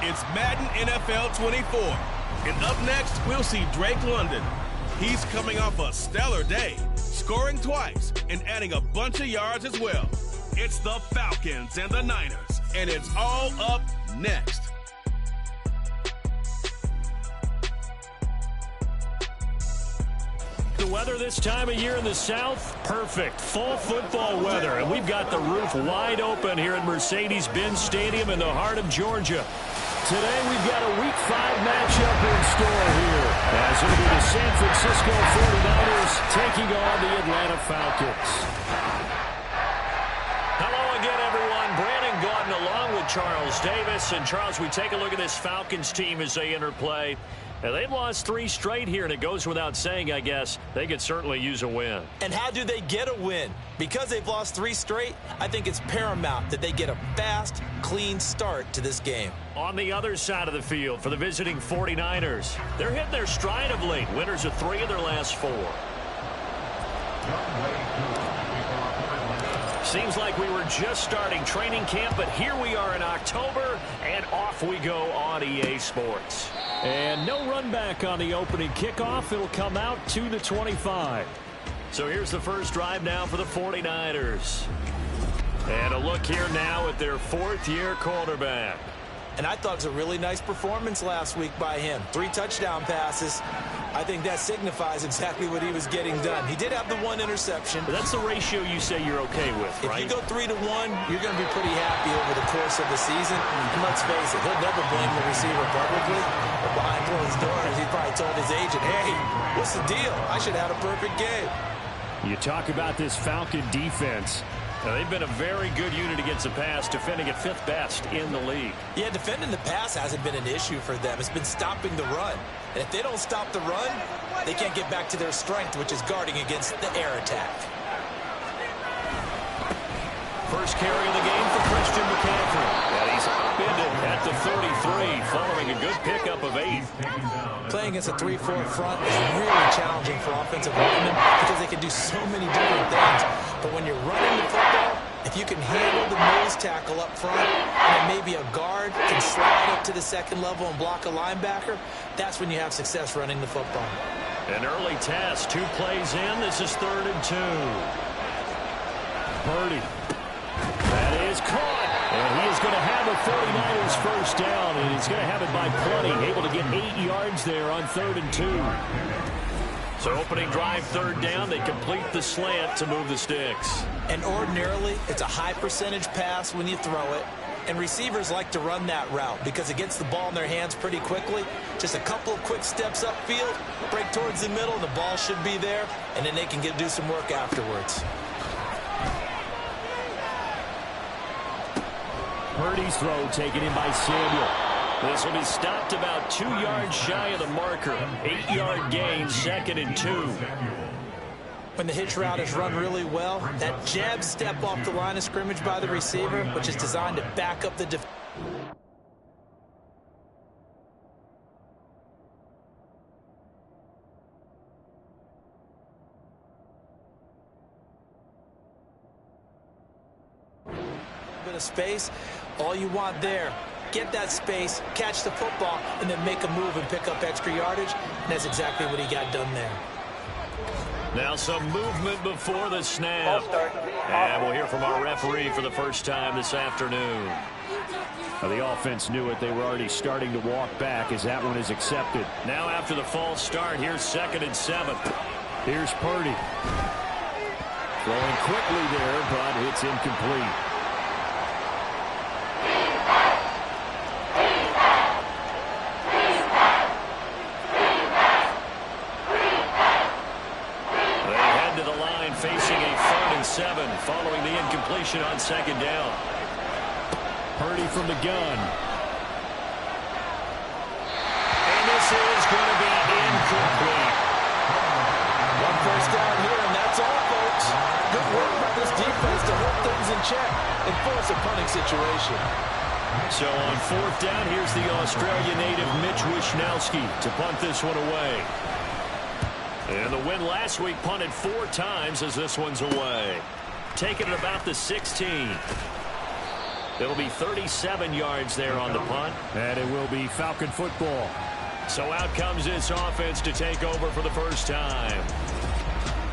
It's Madden NFL 24. And up next, we'll see Drake London. He's coming off a stellar day, scoring twice and adding a bunch of yards as well. It's the Falcons and the Niners, and it's all up next. The weather this time of year in the South, perfect. Fall football weather, and we've got the roof wide open here at Mercedes-Benz Stadium in the heart of Georgia. Today we've got a Week 5 matchup in store here, as it'll be the San Francisco 49ers taking on the Atlanta Falcons. Hello again, everyone. Brandon Gordon along with Charles Davis. And Charles, we take a look at this Falcons team as they enter play. Now, they've lost 3 straight here, and it goes without saying, I guess, they could certainly use a win. And how do they get a win? Because they've lost 3 straight, I think it's paramount that they get a fast, clean start to this game. On the other side of the field for the visiting 49ers, they're hitting their stride of late. Winners of 3 of their last 4. Seems like we were just starting training camp, but here we are in October, and off we go on EA Sports. And no run back on the opening kickoff. It'll come out to the 25. So here's the first drive now for the 49ers. And a look here now at their 4th-year quarterback. And I thought it was a really nice performance last week by him. 3 touchdown passes. I think that signifies exactly what he was getting done. He did have the 1 interception. But that's the ratio you say you're okay with, right? If you go 3-1, you're going to be pretty happy over the course of the season. And let's face it, he'll never blame the receiver publicly. But behind closed doors, he probably told his agent, hey, what's the deal? I should have had a perfect game. You talk about this Falcon defense. Now, they've been a very good unit against the pass, defending at 5th best in the league. Yeah, defending the pass hasn't been an issue for them. It's been stopping the run. And if they don't stop the run, they can't get back to their strength, which is guarding against the air attack. First carry of the game for Christian McCaffrey. And he's upended at the 33, following a good pickup of 8. Playing against a 3-4 front is really challenging for offensive linemen because they can do so many different things. But when you're running the football, if you can handle the nose tackle up front, and maybe a guard can slide up to the 2nd level and block a linebacker, that's when you have success running the football. An early test, 2 plays in. This is 3rd and 2. Purdy. That is caught. And he is going to have a 49ers first down, and he's going to have it by plenty. Able to get 8 yards there on 3rd and 2. So opening drive, 3rd down. They complete the slant to move the sticks. And ordinarily, it's a high percentage pass when you throw it. And receivers like to run that route because it gets the ball in their hands pretty quickly. Just a couple of quick steps upfield, break towards the middle, and the ball should be there. And then they can do some work afterwards. Purdy's throw taken in by Samuel. This will be stopped about 2 yards shy of the marker. 8-yard gain, 2nd and 2. When the hitch route is run really well, that jab step off the line of scrimmage by the receiver, which is designed to back up the defense. Bit of space, all you want there. Get that space, catch the football, and then make a move and pick up extra yardage. And that's exactly what he got done there. Now some movement before the snap. And we'll hear from our referee for the first time this afternoon. Now the offense knew it. They were already starting to walk back as that one is accepted. Now after the false start, here's 2nd and 7. Here's Purdy. Throwing quickly there, but it's incomplete. Facing a 3rd and 7 following the incompletion on 2nd down. Purdy from the gun. And this is going to be incomplete. 1 first down here, and that's all, folks. Good work by this defense to hold things in check and force a punting situation. So on 4th down, here's the Australia native Mitch Wishnowsky to punt this one away. And the win last week punted 4 times as this one's away. Taking it about the 16. It'll be 37 yards there on the punt. And it will be Falcon football. So out comes this offense to take over for the first time.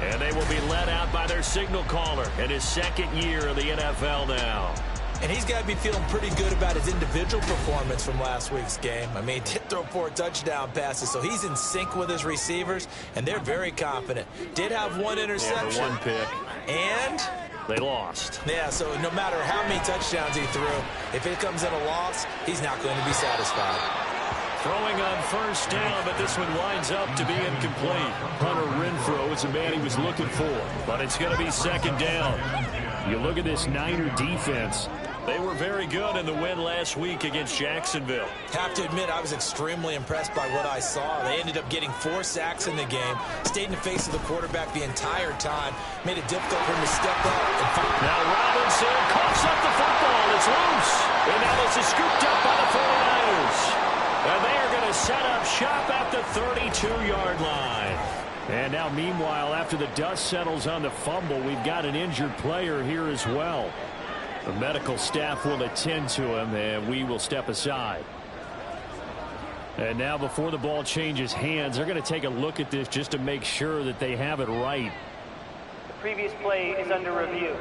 And they will be led out by their signal caller in his second year in the NFL now. And he's got to be feeling pretty good about his individual performance from last week's game. I mean, he did throw 4 touchdown passes, so he's in sync with his receivers, and they're very confident. Did have 1 interception. Yeah, 1 pick. And they lost. Yeah, so no matter how many touchdowns he threw, if it comes in a loss, he's not going to be satisfied. Throwing on first down, but this one winds up to be incomplete. Hunter Renfrow is the man he was looking for, but it's going to be second down. You look at this Niner defense. They were very good in the win last week against Jacksonville. Have to admit, I was extremely impressed by what I saw. They ended up getting 4 sacks in the game, stayed in the face of the quarterback the entire time, made it difficult for him to step up. And now Robinson coughs up the football. It's loose. And now this is scooped up by the 49ers. And they are going to set up shop at the 32-yard line. And now, meanwhile, after the dust settles on the fumble, we've got an injured player here as well. The medical staff will attend to him, and we will step aside. And now, before the ball changes hands, they're going to take a look at this just to make sure that they have it right. The previous play is under review.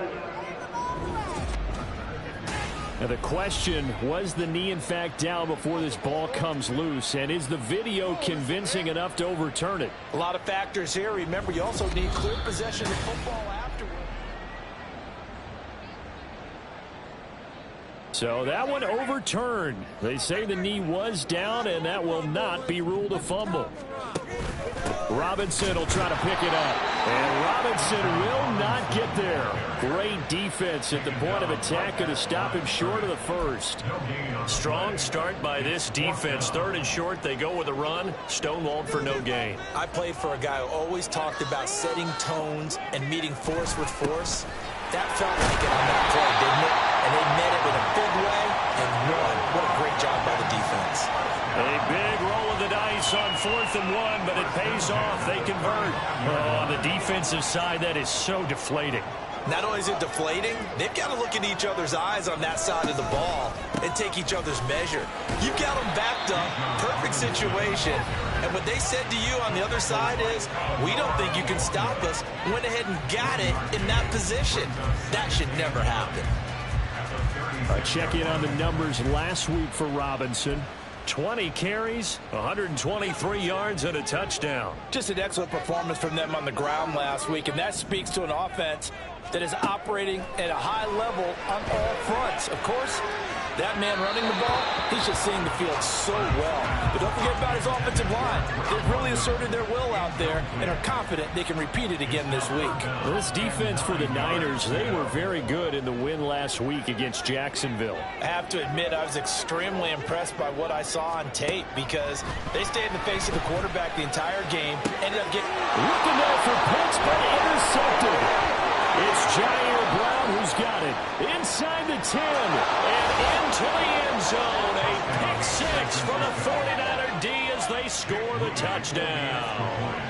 Now the question, was the knee in fact down before this ball comes loose, and is the video convincing enough to overturn it? A lot of factors here. Remember, you also need clear possession of the football afterward. So that one overturned. They say the knee was down, and that will not be ruled a fumble. Robinson will try to pick it up, and Robinson will not get there. Great defense at the point of attack to stop him short of the first. Strong start by this defense. 3rd and short, they go with a run. Stonewalled for no gain. I played for a guy who always talked about setting tones and meeting force with force. That felt like it on that play, didn't it? And they met it in a big way and won. What a great job by the defense. A big roll of the dice on 4th and 1, but it pays off. They convert. Oh, on the defensive side, that is so deflating. Not only is it deflating, they've got to look in each other's eyes on that side of the ball and take each other's measure. You've got them backed up, perfect situation, and what they said to you on the other side is, we don't think you can stop us. Went ahead and got it in that position. That should never happen. Check in on the numbers last week for Robinson. 20 carries, 123 yards, and a touchdown. Just an excellent performance from them on the ground last week, and that speaks to an offense that is operating at a high level on all fronts. Of course, that man running the ball, he's just seeing the field so well. But don't forget about his offensive line. They've really asserted their will out there and are confident they can repeat it again this week. Well, this defense for the Niners, they were very good in the win last week against Jacksonville. I have to admit, I was extremely impressed by what I saw on tape because they stayed in the face of the quarterback the entire game. Ended up getting... Looking there for Pitts, but intercepted. It's Jair Brown who's got it. Inside the 10 and into the end zone. A pick 6 for the 49er D as they score the touchdown.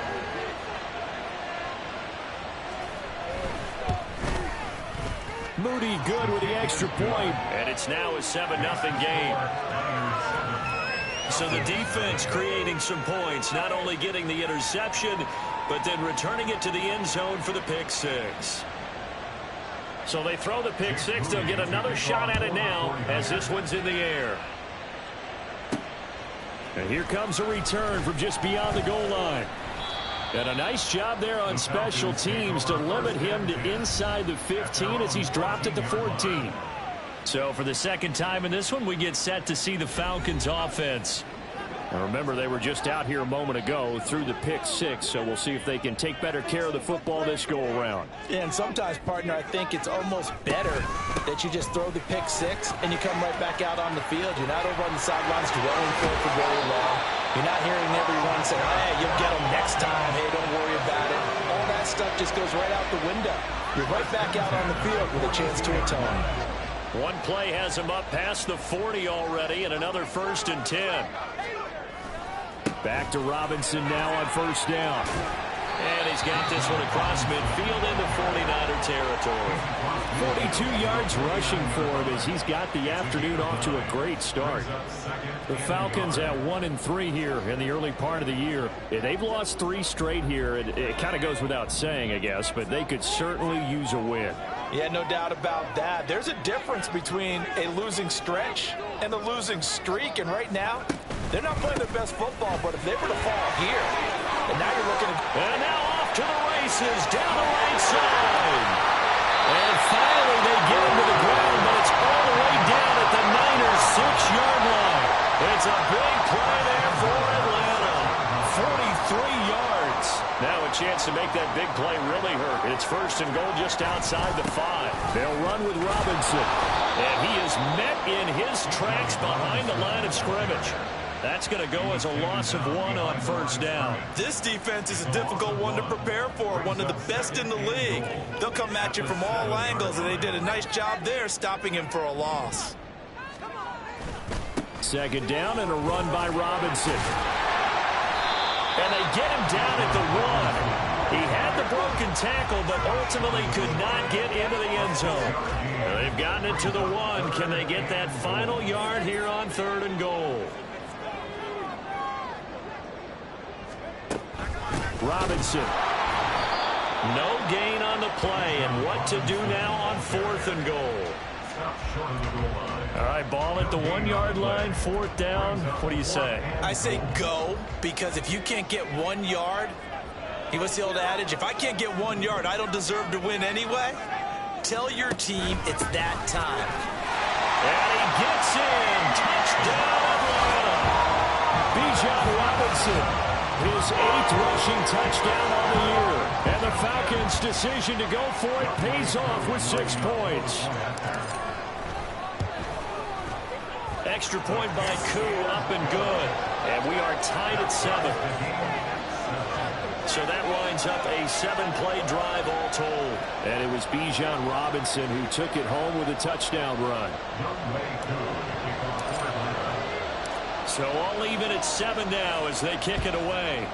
Moody good with the extra point. And it's now a 7-0 game. So the defense creating some points, not only getting the interception, but then returning it to the end zone for the pick 6. So they throw the pick 6. They'll get another shot at it now as this one's in the air. And here comes a return from just beyond the goal line. And a nice job there on special teams to limit him to inside the 15 as he's dropped at the 14. So for the second time in this one, we get set to see the Falcons offense. Now remember, they were just out here a moment ago through the pick 6, so we'll see if they can take better care of the football this go-around. Yeah, and sometimes, partner, I think it's almost better that you just throw the pick 6 and you come right back out on the field. You're not over on the sidelines dwelling for very long. You're not hearing everyone say, hey, you'll get them next time. Hey, don't worry about it. All that stuff just goes right out the window. You're right back out on the field with a chance to atone. One play has him up past the 40 already, and another 1st and 10. Back to Robinson now on 1st down. And he's got this one across midfield into 49er territory. 42 yards rushing for him as he's got the afternoon off to a great start. The Falcons at 1-3 here in the early part of the year. They've lost 3 straight here. It kind of goes without saying, I guess, but they could certainly use a win. Yeah, no doubt about that. There's a difference between a losing stretch and a losing streak, and right now, they're not playing their best football, but if they were to fall here, and now you're looking at... And now off to the races, down the right side. And finally they get him to the ground, but it's all the way down at the Niners' 6-yard line. It's a big play there for Atlanta. 43 yards. Now a chance to make that big play really hurt. It's first and goal just outside the 5. They'll run with Robinson. And he is met in his tracks behind the line of scrimmage. That's going to go as a loss of 1 on first down. This defense is a difficult one to prepare for, one of the best in the league. They'll come at you from all angles, and they did a nice job there stopping him for a loss. Second down and a run by Robinson. And they get him down at the 1. He had the broken tackle, but ultimately could not get into the end zone. They've gotten it to the 1. Can they get that final yard here on 3rd and goal? Robinson. No gain on the play, and what to do now on 4th and goal. All right, ball at the 1-yard line, 4th down. What do you say? I say go, because if you can't get 1 yard, what's the old adage? If I can't get 1 yard, I don't deserve to win anyway. Tell your team it's that time. And he gets in. Touchdown, Atlanta. Bijan Robinson. His 8th rushing touchdown on the year. And the Falcons' decision to go for it pays off with 6 points. Extra point by Koo, up and good. And we are tied at 7. So that winds up a 7-play drive all told. And it was Bijan Robinson who took it home with a touchdown run. So all even at 7 now as they kick it away.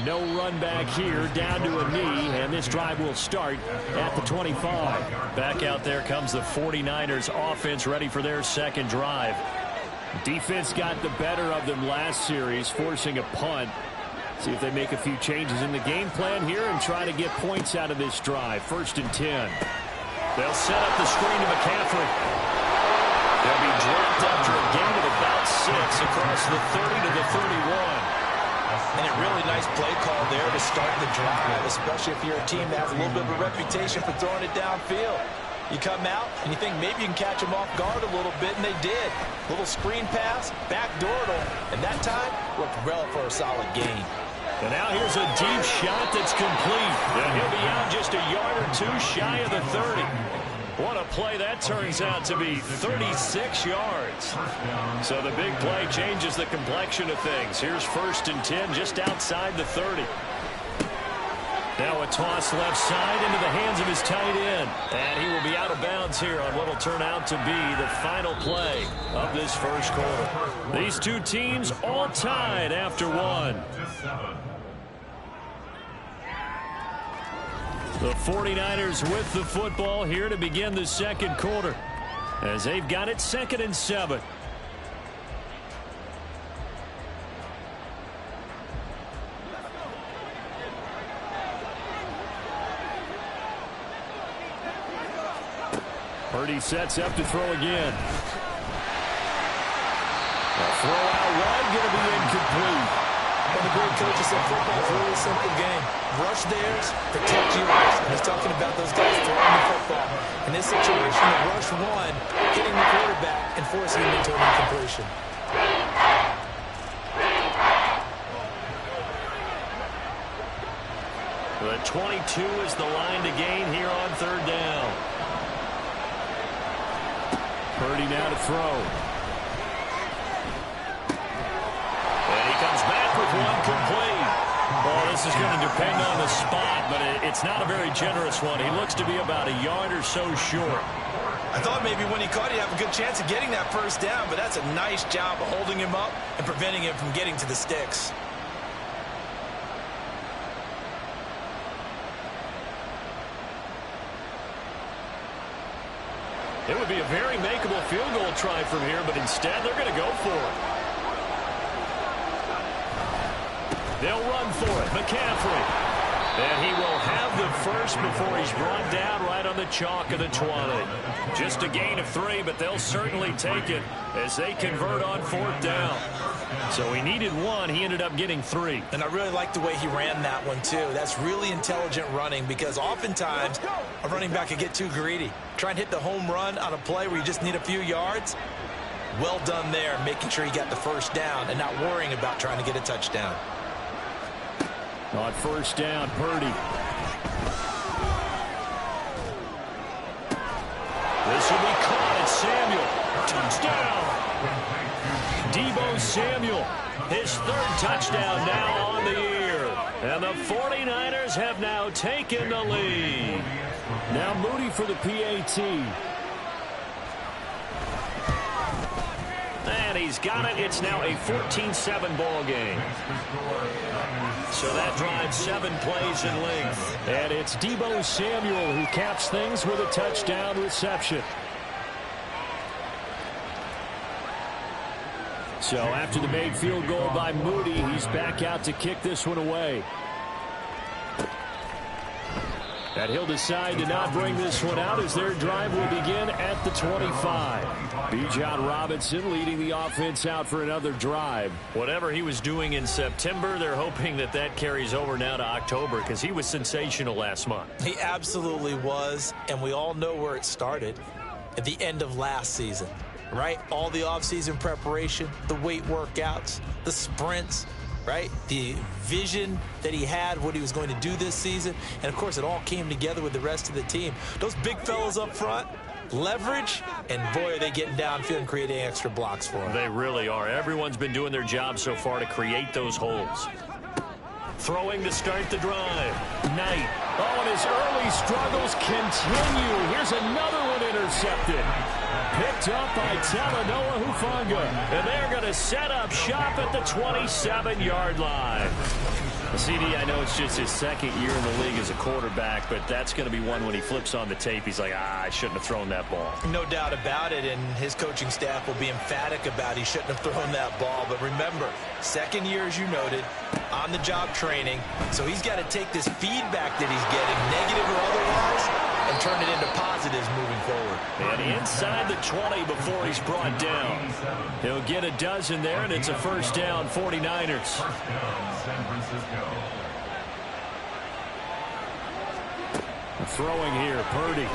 No run back here, down to a knee, and this drive will start at the 25. Back out there comes the 49ers offense ready for their second drive. Defense got the better of them last series, forcing a punt. See if they make a few changes in the game plan here and try to get points out of this drive. 1st and 10. They'll set up the screen to McCaffrey. They'll be dropped after a gain of about 6 across the 30 to the 31. And a really nice play call there to start the drive, especially if you're a team that has a little bit of a reputation for throwing it downfield. You come out and you think maybe you can catch them off guard a little bit, and they did. Little screen pass, backdoored them, and that time looked well for a solid gain. And now here's a deep shot that's complete. And he'll be out just a yard or 2 shy of the 30. What a play that turns out to be, 36 yards. So the big play changes the complexion of things. Here's 1st and 10 just outside the 30. Now a toss left side into the hands of his tight end. And he will be out of bounds here on what will turn out to be the final play of this first quarter. These two teams all tied after 1. The 49ers with the football here to begin the second quarter as they've got it 2nd and 7. Purdy sets up to throw again. A throw out wide, going to be incomplete. One of the great coaches said football is a really simple game. Rush theirs, protect yours. And he's talking about those guys throwing the football. In this situation, the rush 1, hitting the quarterback and forcing him into an incompletion. The 22 is the line to gain here on 3rd down. Purdy now to throw. And he comes back with one complete. Well, this is going to depend on the spot, but it's not a very generous one. He looks to be about a yard or so short. I thought maybe when he caught it, he'd have a good chance of getting that first down, but that's a nice job of holding him up and preventing him from getting to the sticks. It would be a very makeable field goal try from here, but instead they're going to go for it. They'll run for it. McCaffrey. And he will have the first before he's brought down right on the chalk of the 20. Just a gain of 3, but they'll certainly take it as they convert on 4th down. So he needed 1. He ended up getting 3. And I really like the way he ran that one, too. That's really intelligent running because oftentimes a running back can get too greedy. Try and hit the home run on a play where you just need a few yards. Well done there, making sure he got the first down and not worrying about trying to get a touchdown. On 1st down, Purdy. This will be caught. It's Samuel. Touchdown. Deebo Samuel. His 3rd touchdown now on the year. And the 49ers have now taken the lead. Now Moody for the PAT. And he's got it. It's now a 14-7 ball game. So that drives 7 plays in length. And it's Deebo Samuel who caps things with a touchdown reception. So after the made field goal by Moody, he's back out to kick this one away. And he'll decide to not bring this one out as their drive will begin at the 25. Bijan Robinson leading the offense out for another drive. Whatever he was doing in September, they're hoping that that carries over now to October because he was sensational last month. He absolutely was, and we all know where it started at the end of last season, right? All the offseason preparation, the weight workouts, the sprints, right? The vision that he had, what he was going to do this season. And, of course, it all came together with the rest of the team. Those big fellas up front, leverage, and, boy, are they getting downfield and creating extra blocks for him. They really are. Everyone's been doing their job so far to create those holes. Throwing to start the drive. Knight. Oh, and his early struggles continue. Here's another one intercepted. Picked up by Talanoa Hufanga. And they're going to set up shop at the 27-yard line. CD, I know it's just his 2nd year in the league as a quarterback, but that's going to be one when he flips on the tape. He's like, I shouldn't have thrown that ball. No doubt about it, and his coaching staff will be emphatic about he shouldn't have thrown that ball. But remember, 2nd year, as you noted, on-the-job training. So he's got to take this feedback that he's getting, negative or otherwise, and turn it into positives moving forward. And inside the 20 before he's brought down. He'll get a dozen there, and it's a 1st down, 49ers. Throwing here, Purdy.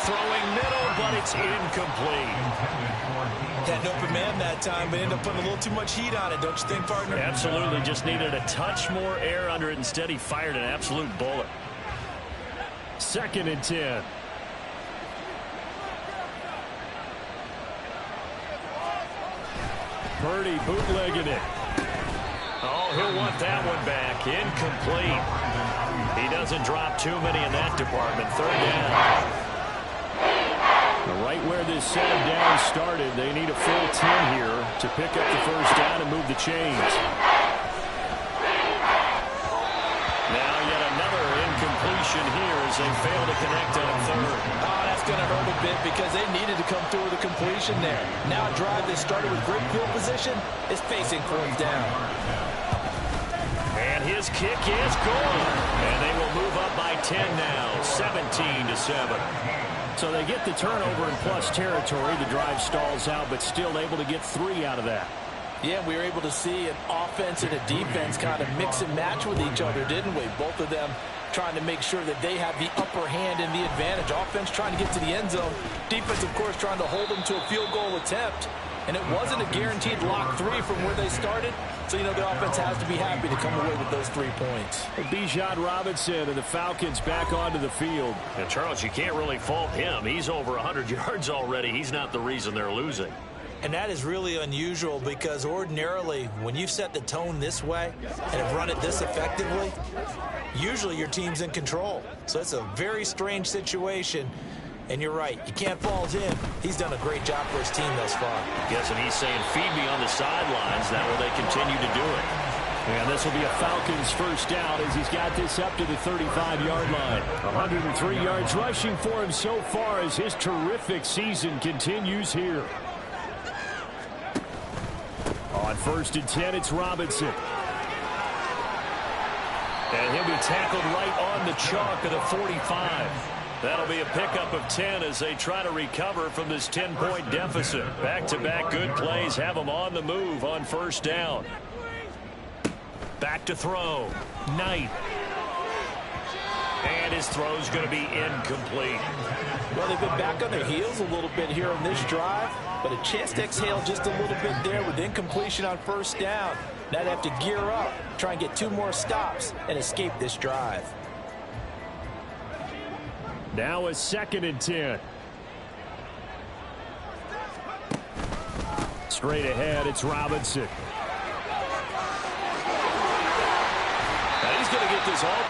Throwing middle, but it's incomplete. Had an open man that time, but ended up putting a little too much heat on it, don't you think, partner? Absolutely. Just needed a touch more air under it. Instead, he fired an absolute bullet. 2nd and 10. Purdy bootlegging it. Oh, he'll want that one back. Incomplete. He doesn't drop too many in that department. 3rd down. Right where this set of downs started, they need a full 10 here to pick up the 1st down and move the chains. Now yet another incompletion here as they fail to connect on 3rd. Oh, that's going to hurt a bit because they needed to come through with a completion there. Now a drive that started with great field position is facing 4th down. And his kick is good. And they will move up by 10 now, 17-7. So they get the turnover in plus territory. The drive stalls out, but still able to get 3 out of that. Yeah, we were able to see an offense and a defense kind of mix and match with each other, didn't we? Both of them trying to make sure that they have the upper hand and the advantage. Offense trying to get to the end zone. Defense, of course, trying to hold them to a field goal attempt. And it wasn't a guaranteed lock 3 from where they started. So, you know, the offense has to be happy to come away with those 3 points. Bijan Robinson and the Falcons back onto the field. And, Charles, you can't really fault him. He's over 100 yards already. He's not the reason they're losing. And that is really unusual because ordinarily when you've set the tone this way and have run it this effectively, usually your team's in control. So it's a very strange situation. And you're right, you can't fault him. He's done a great job for his team thus far. Guessing he's saying, feed me on the sidelines. That way they continue to do it. And this will be a Falcons first down as he's got this up to the 35-yard line. 103 yards rushing for him so far as his terrific season continues here. On 1st and 10, it's Robinson. And he'll be tackled right on the chalk of the 45. That'll be a pickup of 10 as they try to recover from this 10-point deficit. Back-to-back good plays have them on the move on 1st down. Back to throw. Knight. And his throw's going to be incomplete. Well, they've been back on their heels a little bit here on this drive, but a chance to exhale just a little bit there with incompletion on 1st down. Now they have to gear up, try and get 2 more stops, and escape this drive. Now a 2nd and 10. Straight ahead, it's Robinson. And he's going to get this all.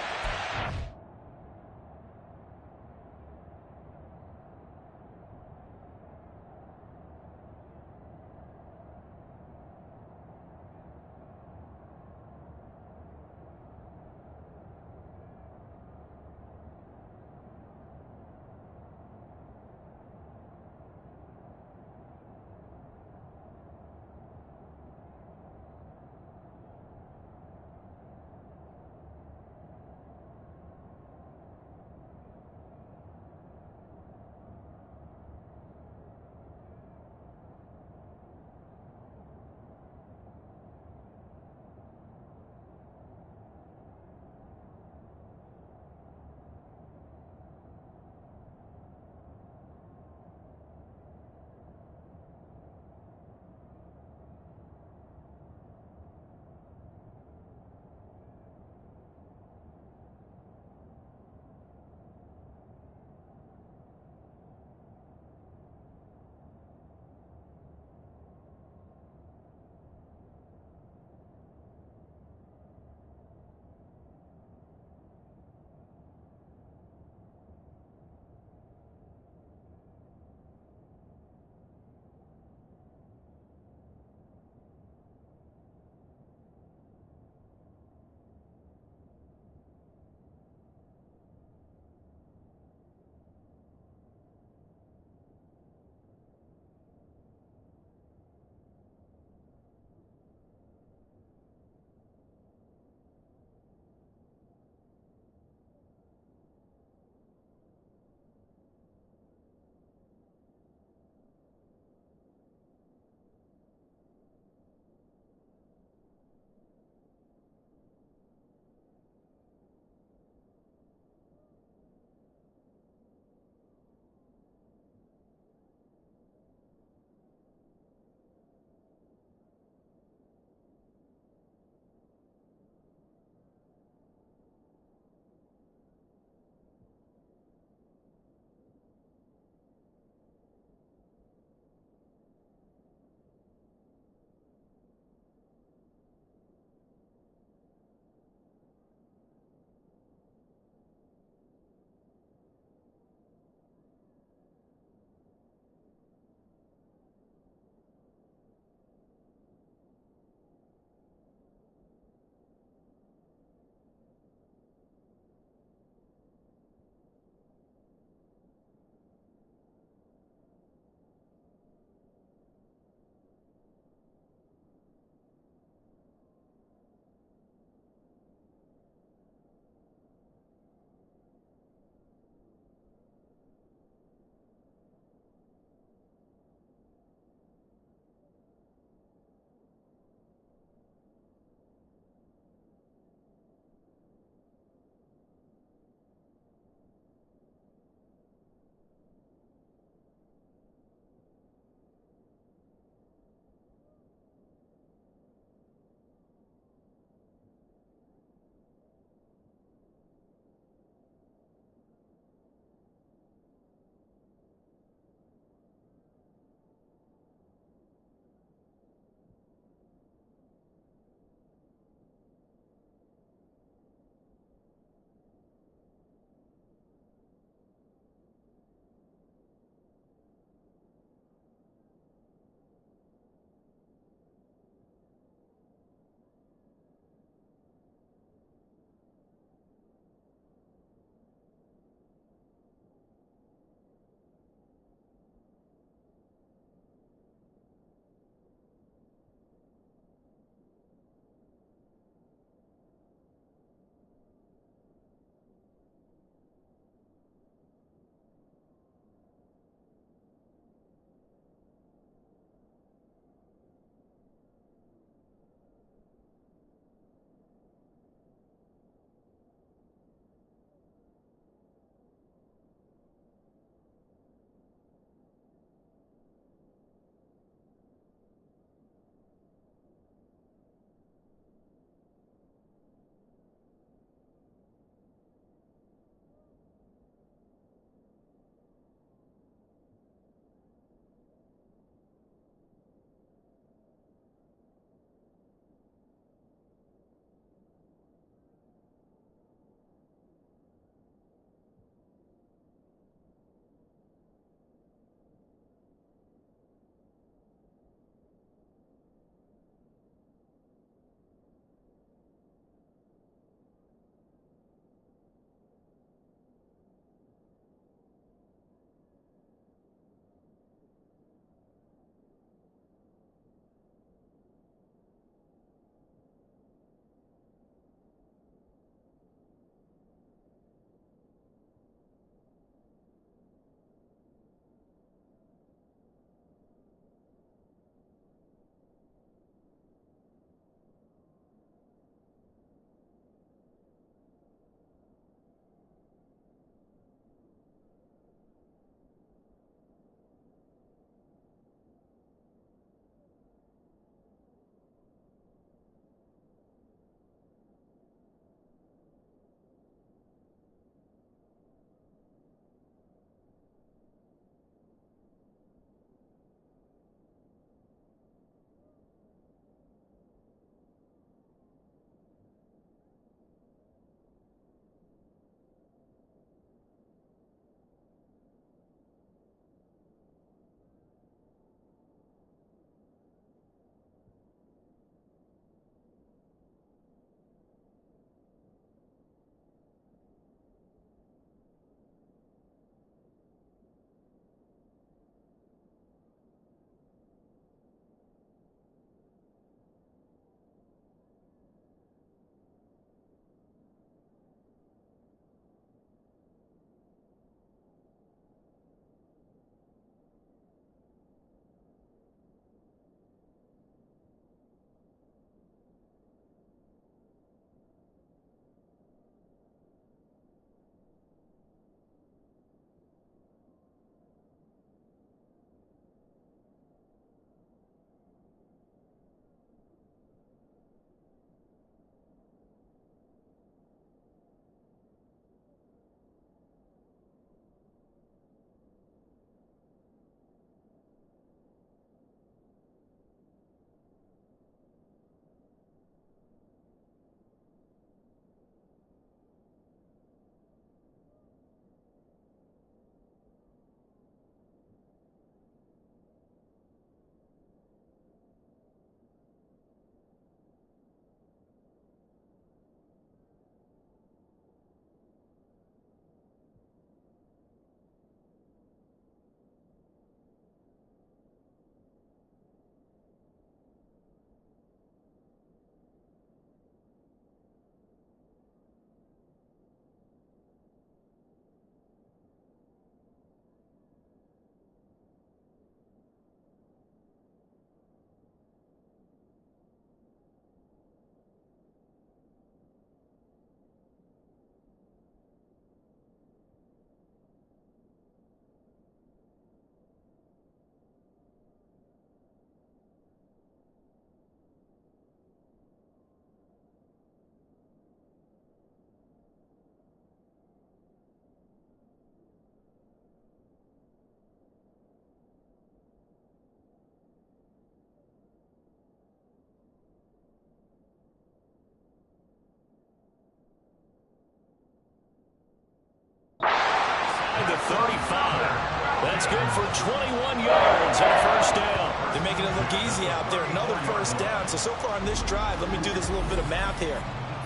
inside the 35. That's good for 21 yards and a first down. They're making it look easy out there. Another first down. So far on this drive, let me do this little bit of math here.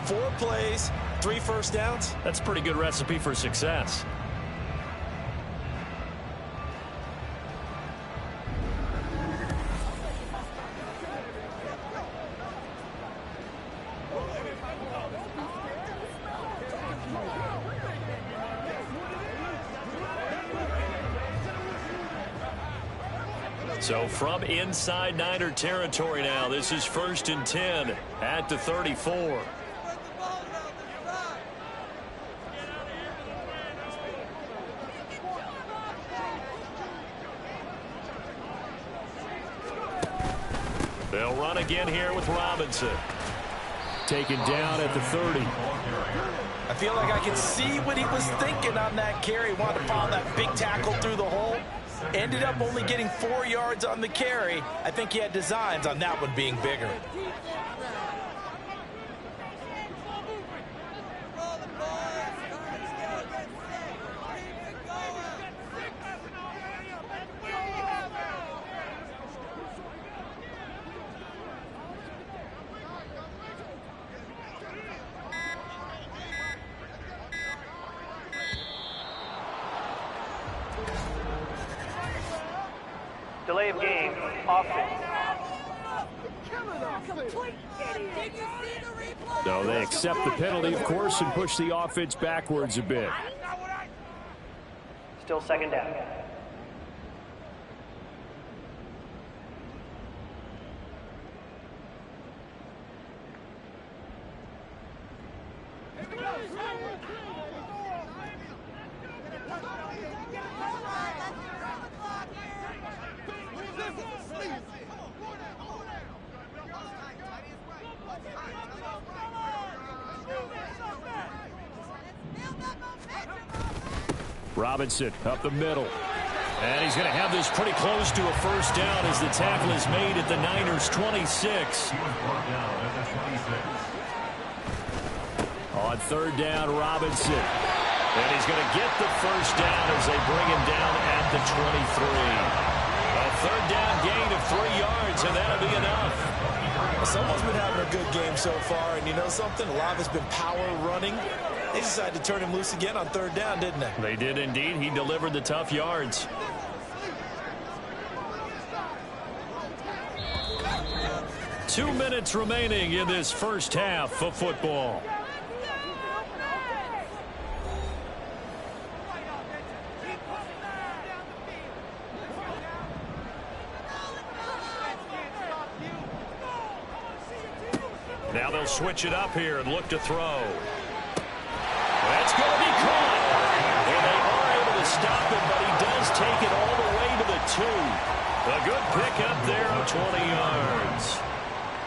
4 plays, 3 first downs. That's a pretty good recipe for success. So from inside Niner territory now, this is 1st and 10 at the 34. They'll run again here with Robinson. Taken down at the 30. I feel like I can see what he was thinking on that carry. Wanted to follow that big tackle through the hole. Ended up only getting 4 yards on the carry. I think he had designs on that one being bigger. Delay of game, offense. So they accept the penalty, of course, and push the offense backwards a bit. Still 2nd down. Robinson up the middle. And he's going to have this pretty close to a first down as the tackle is made at the Niners' 26. On 3rd down, Robinson. And he's going to get the first down as they bring him down at the 23. A 3rd down gain of 3 yards, and that'll be enough. Someone's been having a good game so far, and you know something? A lot of it's been power running. They decided to turn him loose again on 3rd down, didn't they? They did indeed. He delivered the tough yards. Two minutes remaining in this first half of football. Now they'll switch it up here and look to throw. That's going to be caught. And they are able to stop him, but he does take it all the way to the 2. A good pickup there of 20 yards.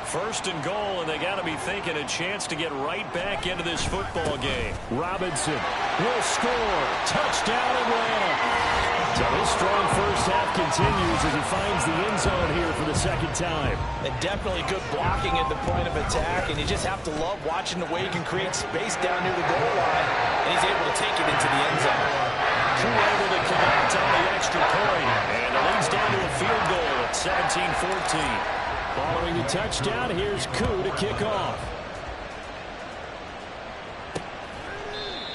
1st and goal, and they got to be thinking a chance to get right back into this football game. Robinson will score. Touchdown Atlanta. So his strong first half continues as he finds the end zone here for the 2nd time. And definitely good blocking at the point of attack, and you just have to love watching the way he can create space down near the goal line, and he's able to take it into the end zone. Crew able to connect on the extra point, and it leads down to a field goal at 17-14. Following the touchdown, here's Koo to kick off.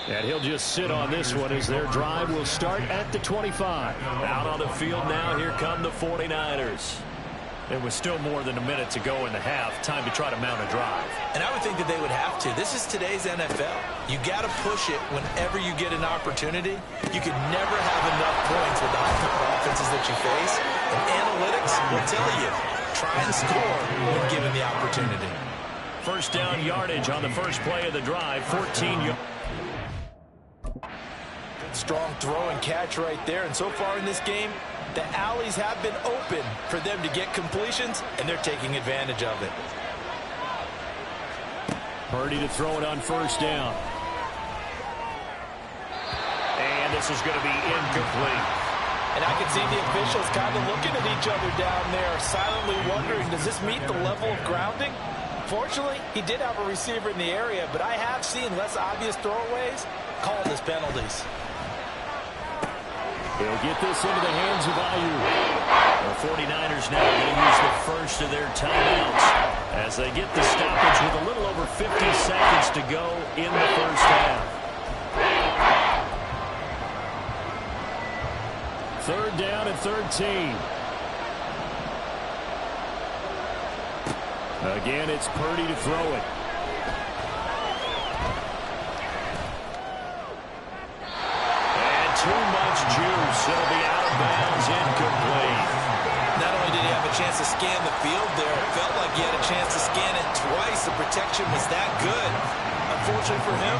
And he'll just sit on this one as their drive will start at the 25. Out on the field now, here come the 49ers. There was still more than a minute to go in the half. Time to try to mount a drive. And I would think that they would have to. This is today's NFL. You got to push it whenever you get an opportunity. You can never have enough points with the offenses that you face. And analytics will tell you, try and score when given the opportunity. First down yardage on the first play of the drive, 14 yards. Strong throw and catch right there. And so far in this game, the alleys have been open for them to get completions, and they're taking advantage of it. Purdy to throw it on first down. And this is going to be incomplete. And I can see the officials kind of looking at each other down there, silently wondering, does this meet the level of grounding? Fortunately, he did have a receiver in the area, but I have seen less obvious throwaways called as penalties. He'll get this into the hands of Ayuk. The 49ers now going to use the first of their timeouts as they get the stoppage with a little over 50 seconds to go in the first half. Third down and 13. Again, it's Purdy to throw it. And too much juice. It'll be out of bounds, incomplete. Not only did he have a chance to scan the field there, it felt like he had a chance to scan it twice. The protection was that good. Unfortunately for him,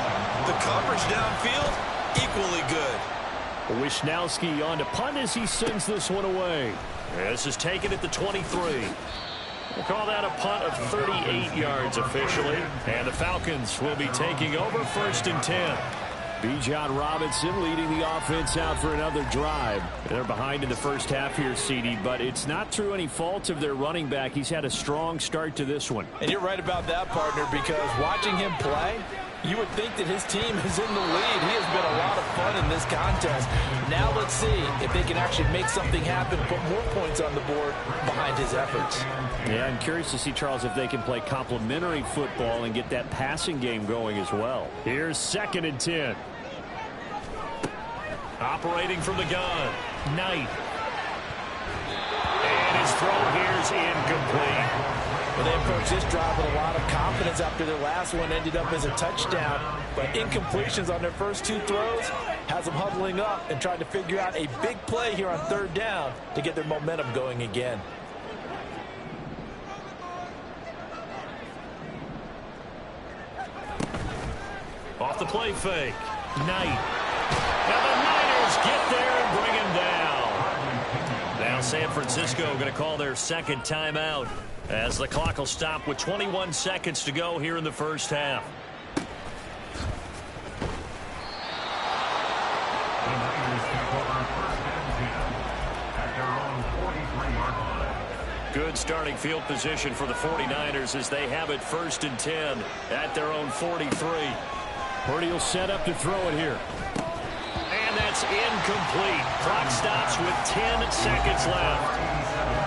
the coverage downfield, equally good. Wisnowski on to punt as he sends this one away. This is taken at the 23. We'll call that a punt of 38 yards officially. And the Falcons will be taking over first and 10. Bijan Robinson leading the offense out for another drive. They're behind in the first half here, CD, but it's not through any fault of their running back. He's had a strong start to this one. And you're right about that, partner, because watching him play, you would think that his team is in the lead. He has been a lot of fun in this contest. Now let's see if they can actually make something happen, put more points on the board behind his efforts. Yeah, I'm curious to see, Charles, if they can play complementary football and get that passing game going as well. Here's second and 10. Operating from the gun, Knight. And his throw here is incomplete. Well, they approached this drive with a lot of confidence after their last one ended up as a touchdown. But incompletions on their first two throws has them huddling up and trying to figure out a big play here on third down to get their momentum going again. Off the play fake, Knight. Now the Niners get there and bring him down. Now San Francisco going to call their second timeout as the clock will stop with 21 seconds to go here in the first half. Good starting field position for the 49ers as they have it first and 10 at their own 43. Purdy will set up to throw it here. And that's incomplete. Clock stops with 10 seconds left.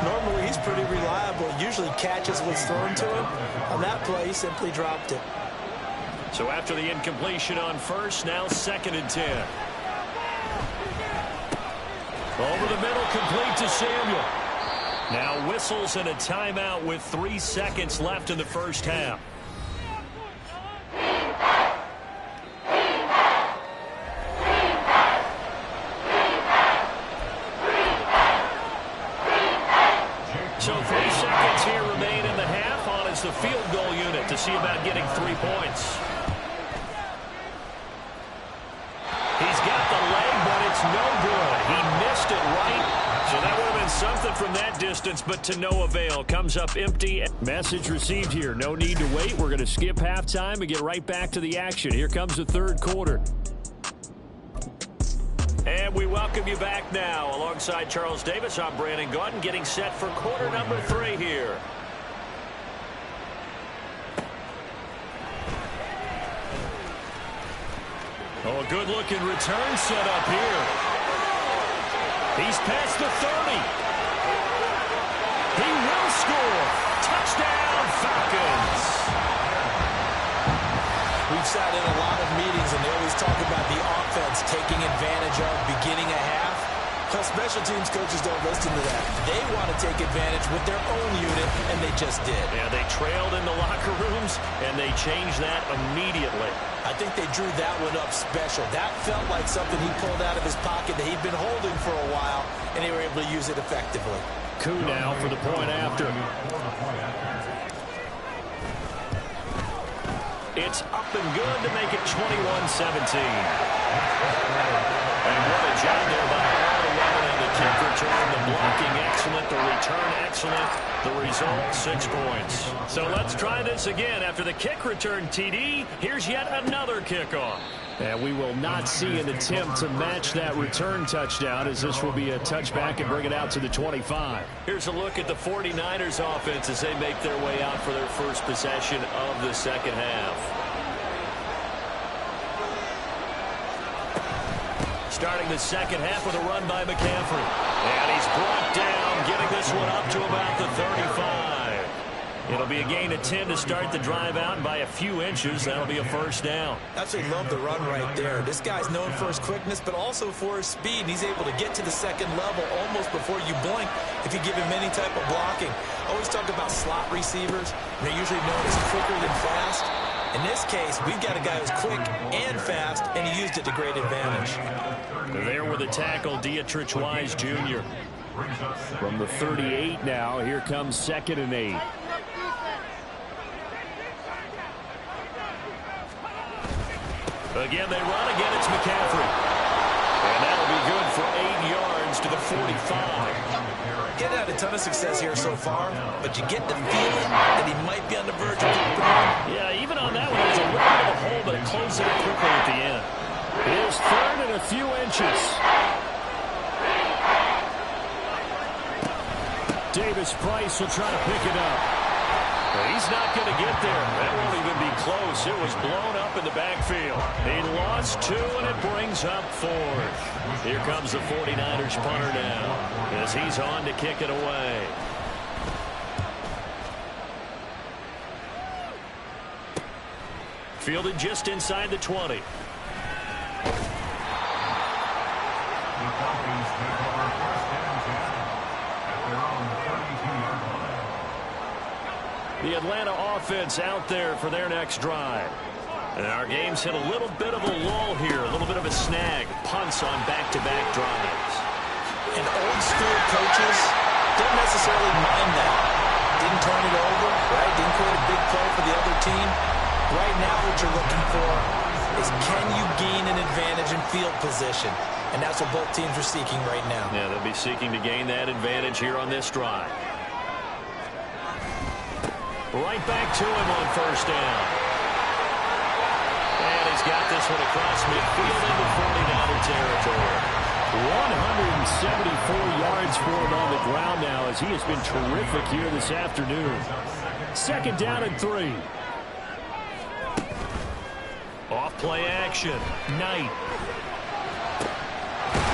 Normally, he's pretty reliable. Usually catches what's thrown to him. On that play, he simply dropped it. So after the incompletion on first, now second and 10. Over the middle, complete to Samuel. Now whistles and a timeout with 3 seconds left in the first half. So 3 seconds here remain in the half on as the field goal unit to see about getting 3 points. He's got the leg, but it's no good. He missed it right. So that would have been something from that distance, but to no avail. Comes up empty. Message received here. No need to wait. We're going to skip halftime and get right back to the action. Here comes the third quarter. And we welcome you back now. Alongside Charles Davis, I'm Brandon Gaudin, getting set for quarter number 3 here. Oh, a good-looking return set up here. He's past the 30. He will score. Touchdown, Falcons. We've sat in a lot of meetings, and they always talk about the offense taking advantage of beginning a half. Well, special teams coaches don't listen to that. They want to take advantage with their own unit, and they just did. Yeah, they trailed in the locker rooms, and they changed that immediately. I think they drew that one up special. That felt like something he pulled out of his pocket that he'd been holding for a while, and they were able to use it effectively. Coup now for the point after. It's up and good to make it 21-17. And what a job there by and the kick return, the blocking excellent, the return excellent, the result 6 points. So let's try this again. After the kick return, TD, here's yet another kickoff. And we will not see an attempt to match that return touchdown, as this will be a touchback and bring it out to the 25. Here's a look at the 49ers offense as they make their way out for their first possession of the second half. starting the second half with a run by McCaffrey. And he's brought down, getting this one up to about the 35. It'll be a gain of 10 to start the drive out, and by a few inches, that'll be a first down. Absolutely love the run right there. This guy's known for his quickness, but also for his speed. And he's able to get to the second level almost before you blink if you give him any type of blocking. I always talk about slot receivers. They're usually known as quicker than fast. In this case, we've got a guy who's quick and fast, and he used it to great advantage. There with the tackle, Dietrich Wise Jr. From the 38 now, here comes 2nd and 8. Again, they run. Again, it's McCaffrey. And that'll be good for 8 yards to the 45. Getting had a ton of success here so far, but you get the feeling that he might be on the verge of dropping on. Yeah, even on that one, it was a little bit of a hole, but it closed it quickly at the end. His 3rd and a few inches. Davis Price will try to pick it up. He's not going to get there. That won't even be close. It was blown up in the backfield. He lost 2, and it brings up 4th. Here comes the 49ers punter now as he's on to kick it away. Fielded just inside the 20. The Atlanta offense out there for their next drive. And our game's hit a little bit of a lull here, a little bit of a snag. Punts on back-to-back drives. And old-school coaches don't necessarily mind that. Didn't turn it over, right? Didn't create a big play for the other team. Right now what you're looking for is can you gain an advantage in field position? And that's what both teams are seeking right now. Yeah, they'll be seeking to gain that advantage here on this drive. Right back to him on 1st down. And he's got this one across midfield into 49er territory. 174 yards for him on the ground now as he has been terrific here this afternoon. 2nd down and 3. Off play action. Knight.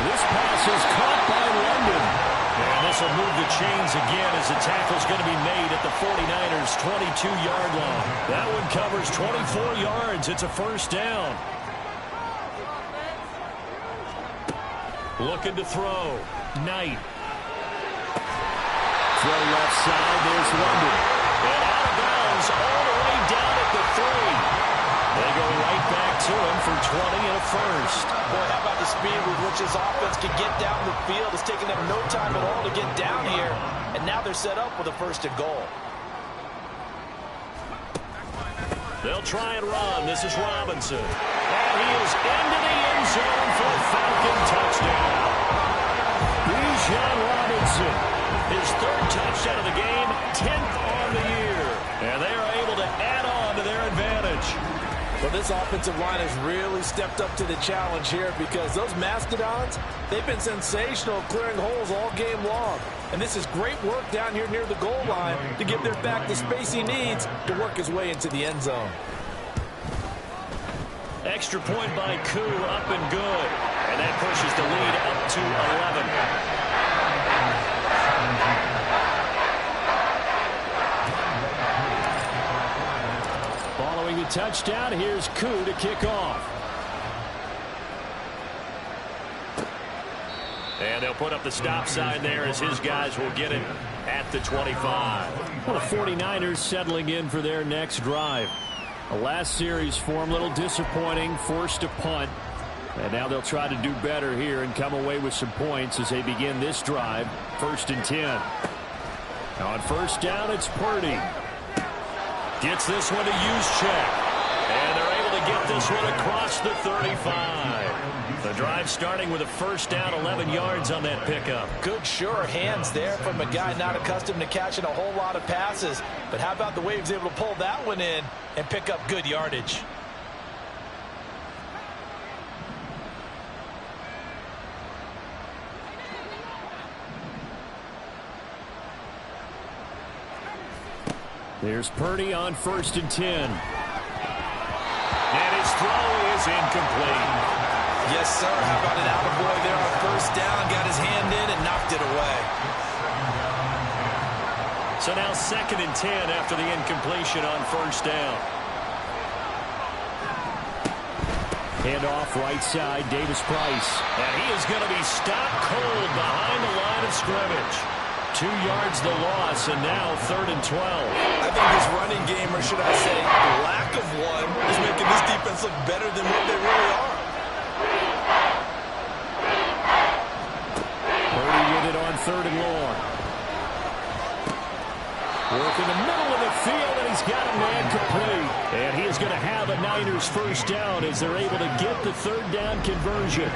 This pass is caught by London. And this will move the chains again as the tackle's going to be made at the 49ers' 22-yard line. That one covers 24 yards. It's a 1st down. Looking to throw. Knight. Throw left side. There's London. And out of bounds all the way down at the 3. They go right back to him for 20 and a 1st. Boy, how about the speed with which this offense can get down the field? It's taking them no time at all to get down here. And now they're set up with a 1st and goal. They'll try and run. This is Robinson. And he is into the end zone for a Falcon touchdown. Bijan Robinson. His 3rd touchdown of the game, 10th on the year. And they are able to add on to their advantage. Well, this offensive line has really stepped up to the challenge here because those Mastodons, they've been sensational clearing holes all game long. And this is great work down here near the goal line to give their back the space he needs to work his way into the end zone. Extra point by Koo, up and good. And that pushes the lead up to 11. Following the touchdown, here's Koo to kick off. And they'll put up the stop sign there as his guys will get it at the 25. Well, the 49ers settling in for their next drive. The last series for them, a little disappointing, forced a punt. And now they'll try to do better here and come away with some points as they begin this drive. 1st and 10. On 1st down, it's Purdy. Gets this one to Juszczyk. And they're able to get this one across the 35. The drive starting with a 1st down, 11 yards on that pickup. Good, sure hands there from a guy not accustomed to catching a whole lot of passes. But how about the way he was able to pull that one in and pick up good yardage? There's Purdy on 1st and 10. And his throw is incomplete. Yes, sir. How about an attaboy there on first down? Got his hand in and knocked it away. So now 2nd and 10 after the incompletion on first down. Hand off right side, Davis Price. And he is going to be stopped cold behind the line of scrimmage. 2 yards the loss, and now 3rd and 12. I think this running game, or should I say lack of one, is making this defense look better than what they really are. Purdy with it on 3rd and long. Work in the middle of the field, and he's got a man complete. And he is going to have a Niners first down as they're able to get the 3rd down conversion.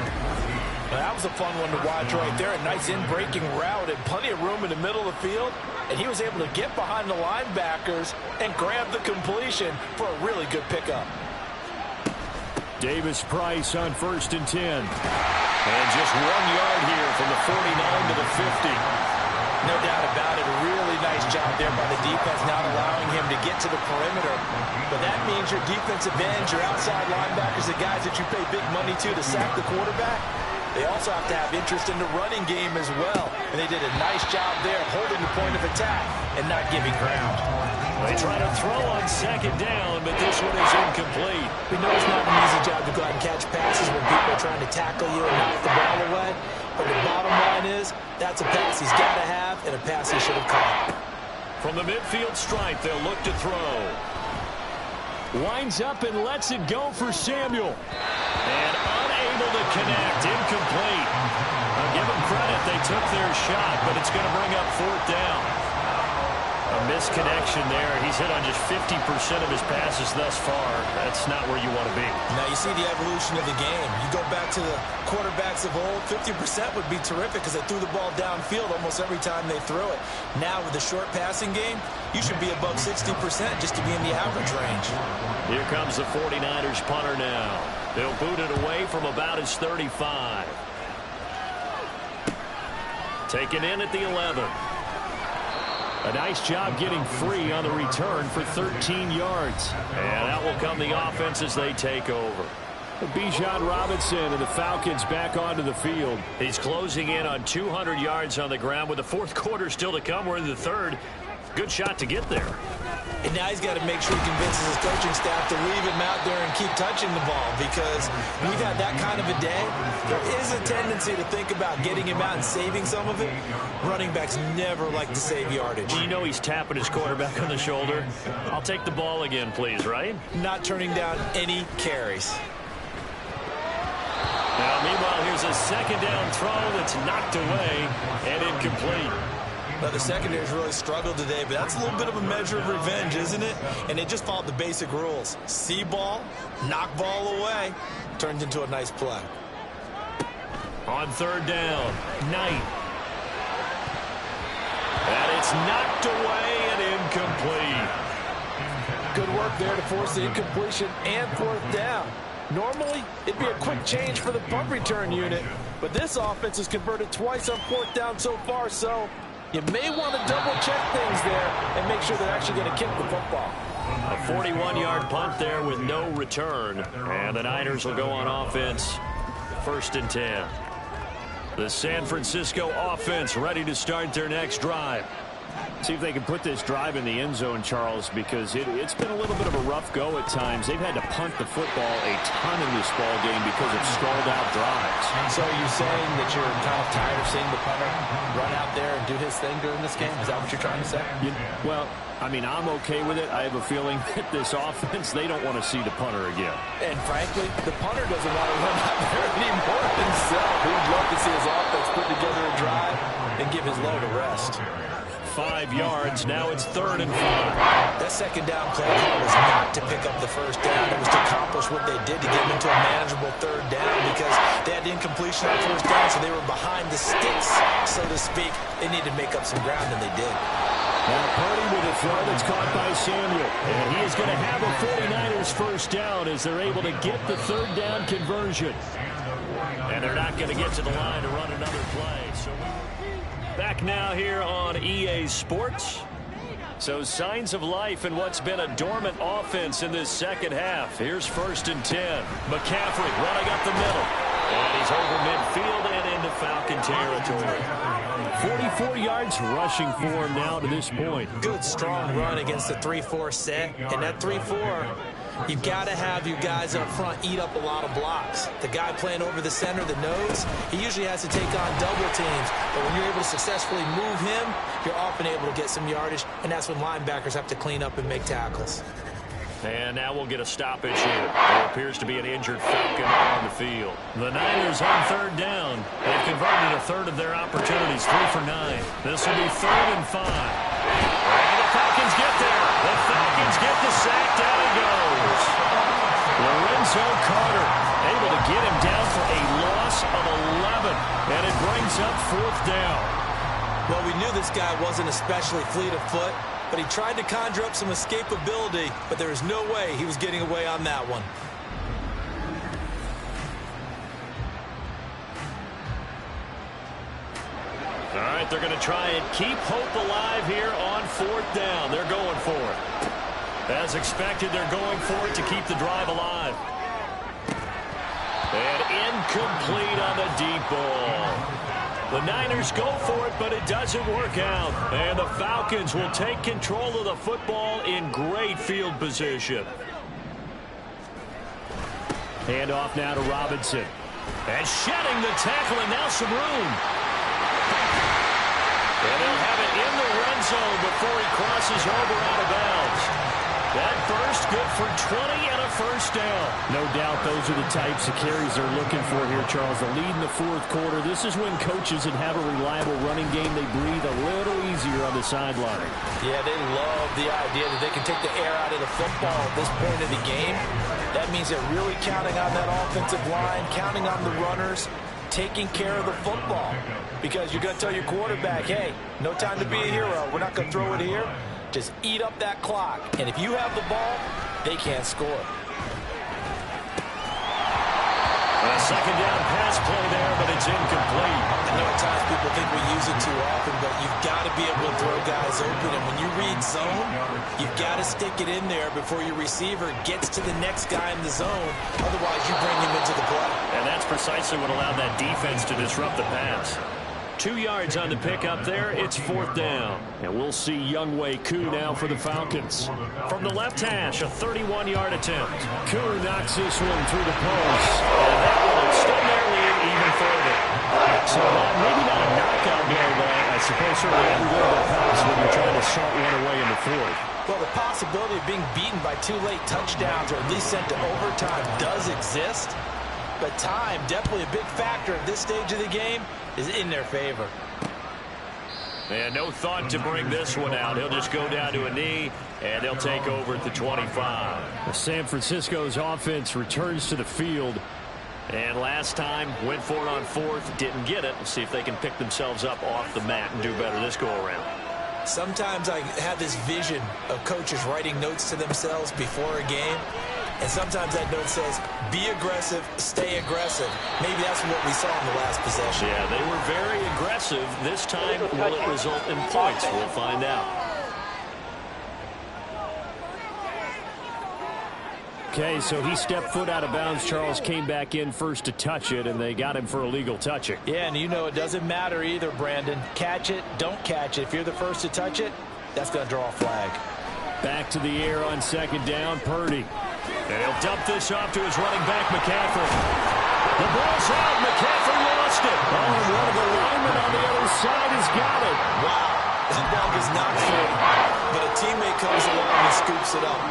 Well, that was a fun one to watch right there. A nice in-breaking route and plenty of room in the middle of the field. And he was able to get behind the linebackers and grab the completion for a really good pickup. Davis Price on 1st and 10. And just 1 yard here from the 49 to the 50. No doubt about it. A really nice job there by the defense, not allowing him to get to the perimeter. But that means your defensive ends, your outside linebackers, the guys that you pay big money to sack the quarterback, they also have to have interest in the running game as well. And they did a nice job there holding the point of attack and not giving ground. They try to throw on 2nd down, but this one is incomplete. We know it's not an easy job to go out and catch passes when people are trying to tackle you and knock the ball away. But the bottom line is, that's a pass he's got to have and a pass he should have caught. From the midfield stripe, they'll look to throw. Winds up and lets it go for Samuel. And unable to connect, incomplete. I'll give them credit, they took their shot, but it's going to bring up 4th down. A misconnection there. He's hit on just 50% of his passes thus far. That's not where you want to be. Now you see the evolution of the game. You go back to the quarterbacks of old, 50% would be terrific because they threw the ball downfield almost every time they threw it. Now with the short passing game, you should be above 60% just to be in the average range. Here comes the 49ers punter now. They'll boot it away from about his 35. Taken in at the 11. A nice job getting free on the return for 13 yards. And out will come the offense as they take over. Bijan Robinson and the Falcons back onto the field. He's closing in on 200 yards on the ground with the 4th quarter still to come. We're in the 3rd. Good shot to get there. And now he's got to make sure he convinces his coaching staff to leave him out there and keep touching the ball, because when you've had that kind of a day, there is a tendency to think about getting him out and saving some of it. Running backs never like to save yardage. You know he's tapping his quarterback on the shoulder. I'll take the ball again, please, right? Not turning down any carries. Now, meanwhile, here's a 2nd down throw that's knocked away and incomplete. Now, the secondary's really struggled today, but that's a little bit of a measure of revenge, isn't it? And they just followed the basic rules. See ball, knock ball away. Turns into a nice play. On 3rd down, Knight. And it's knocked away and incomplete. Good work there to force the incompletion and 4th down. Normally, it'd be a quick change for the punt return unit, but this offense has converted twice on 4th down so far, so you may want to double-check things there and make sure they're actually going to kick the football. A 41-yard punt there with no return, and the Niners will go on offense, 1st and 10. The San Francisco offense ready to start their next drive. See if they can put this drive in the end zone, Charles, because it's been a little bit of a rough go at times. They've had to punt the football a ton in this ball game because of stalled-out drives. So are you saying that you're kind of tired of seeing the punter run out there and do his thing during this game? Is that what you're trying to say? Well, I mean, I'm okay with it. I have a feeling that this offense, they don't want to see the punter again. And frankly, the punter doesn't want to run out there anymore himself. He'd love to see his offense put together a drive and give his load a rest. 5 yards. Now it's 3rd and 5. That 2nd down play call was not to pick up the 1st down. It was to accomplish what they did to get them into a manageable 3rd down, because they had the incompletion on 1st down, so they were behind the sticks, so to speak. They needed to make up some ground, and they did. Now Purdy with a throw that's caught by Samuel. And he is going to have a 49ers first down as they're able to get the 3rd down conversion. And they're not going to get to the line to run another play. So back now here on EA Sports. So signs of life in what's been a dormant offense in this 2nd half. Here's 1st and 10. McCaffrey running up the middle. And territory. 44 yards rushing for him now to this point. Good, strong run against the 3-4 set. And that 3-4, you've got to have your guys up front eat up a lot of blocks. The guy playing over the center, the nose, he usually has to take on double teams. But when you're able to successfully move him, you're often able to get some yardage, and that's when linebackers have to clean up and make tackles. And now we'll get a stoppage here. There appears to be an injured Falcon on the field. The Niners on third down. They've converted a third of their opportunities, 3 for 9. This will be 3rd and 5. And the Falcons get there. The Falcons get the sack. Down he goes. Lorenzo Carter able to get him down for a loss of 11. And it brings up 4th down. Well, we knew this guy wasn't especially fleet of foot, but he tried to conjure up some escapability, but there was no way he was getting away on that one. All right, they're going to try and keep hope alive here on 4th down. They're going for it. As expected, they're going for it to keep the drive alive. And incomplete on the deep ball. The Niners go for it, but it doesn't work out. And the Falcons will take control of the football in great field position. Hand off now to Robinson. And shedding the tackle, and now some room. And they'll have it in the red zone before he crosses over out of bounds. That burst good for 20 and a 1st down. No doubt those are the types of carries they're looking for here, Charles. The lead in the 4th quarter. This is when coaches that have a reliable running game, they breathe a little easier on the sideline. Yeah, they love the idea that they can take the air out of the football at this point of the game. That means they're really counting on that offensive line, counting on the runners, taking care of the football. Because you're going to tell your quarterback, hey, no time to be a hero. We're not going to throw it here. Just eat up that clock. And if you have the ball, they can't score. A 2nd down pass play there, but it's incomplete. I know at times people think we use it too often, but you've got to be able to throw guys open. And when you read zone, you've got to stick it in there before your receiver gets to the next guy in the zone. Otherwise, you bring him into the play. And that's precisely what allowed that defense to disrupt the pass. 2 yards on the pickup there. It's 4th down. And we'll see Younghoe Koo now for the Falcons. From the left hash, a 31-yard attempt. Koo knocks this one through the post. And that will extend their lead even further. So maybe not a knockout blow, but I suppose certainly every little bit helps when you're trying to salt one away in the 4th. Well, the possibility of being beaten by 2 late touchdowns or at least sent to overtime does exist. But time, definitely a big factor at this stage of the game, is in their favor. And no thought to bring this one out. He'll just go down to a knee, and they'll take over at the 25. San Francisco's offense returns to the field. And last time, went for it on 4th, didn't get it. We'll see if they can pick themselves up off the mat and do better this go-around. Sometimes I have this vision of coaches writing notes to themselves before a game. And sometimes that note says, be aggressive, stay aggressive. Maybe that's what we saw in the last possession. Yeah, they were very aggressive. This time, will it result in points? We'll find out. Okay, so he stepped foot out of bounds. Charles came back in first to touch it, and they got him for illegal touching. Yeah, and you know it doesn't matter either, Brandon. Catch it, don't catch it. If you're the first to touch it, that's going to draw a flag. Back to the air on 2nd down, Purdy. And he'll dump this off to his running back, McCaffrey. The ball's out. McCaffrey lost it. Oh, and one of the linemen on the other side has got it. Wow. That ball gets knocked through, but a teammate comes along and scoops it up.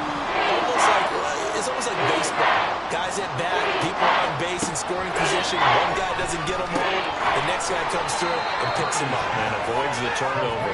It's almost like baseball. Guys at bat, people on base in scoring position. One guy doesn't get him hold. The next guy comes through and picks him up. And avoids the turnover.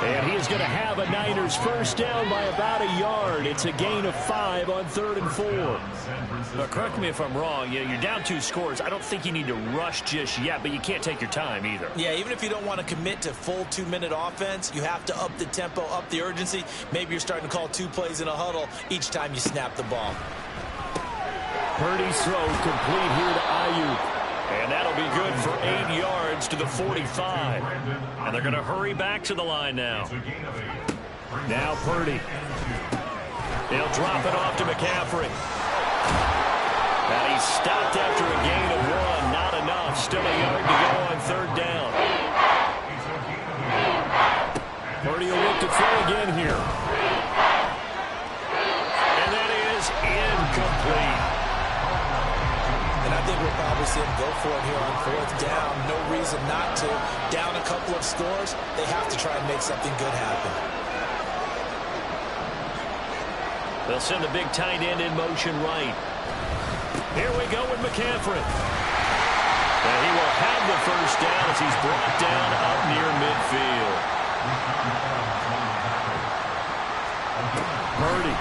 And he is going to have a Niners 1st down by about a yard. It's a gain of 5 on 3rd and 4. But correct me if I'm wrong. You're down 2 scores. I don't think you need to rush just yet, but you can't take your time either. Yeah, even if you don't want to commit to full 2-minute offense, you have to up the tempo, up the urgency. Maybe you're starting to call 2 plays in a huddle each time you snap the ball. Purdy's throw complete here to Ayuk. And that'll be good for 8 yards to the 45. And they're going to hurry back to the line now. Now Purdy. He'll drop it off to McCaffrey. And he's stopped after a gain of 1. Not enough. Still a yard to go on 3rd down. for it here on 4th down. No reason not to. Down a couple of scores, they have to try and make something good happen. They'll send the big tight end in motion right. Here we go with McCaffrey. And he will have the first down as he's brought down up near midfield. Purdy.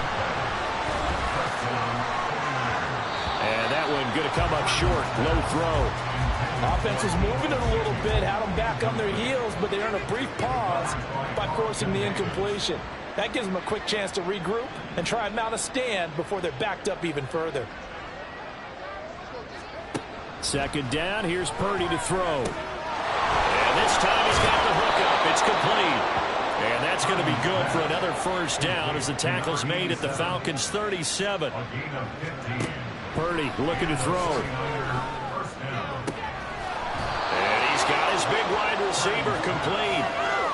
And that one going to come up short. Low throw. Offense was moving it a little bit, had them back on their heels, but they earned a brief pause by forcing the incompletion. That gives them a quick chance to regroup and try and mount a stand before they're backed up even further. Second down, here's Purdy to throw. And this time he's got the hook up. It's complete. And that's going to be good for another first down as the tackle's made at the Falcons' 37. Purdy looking to throw. And he's got his big wide receiver complete.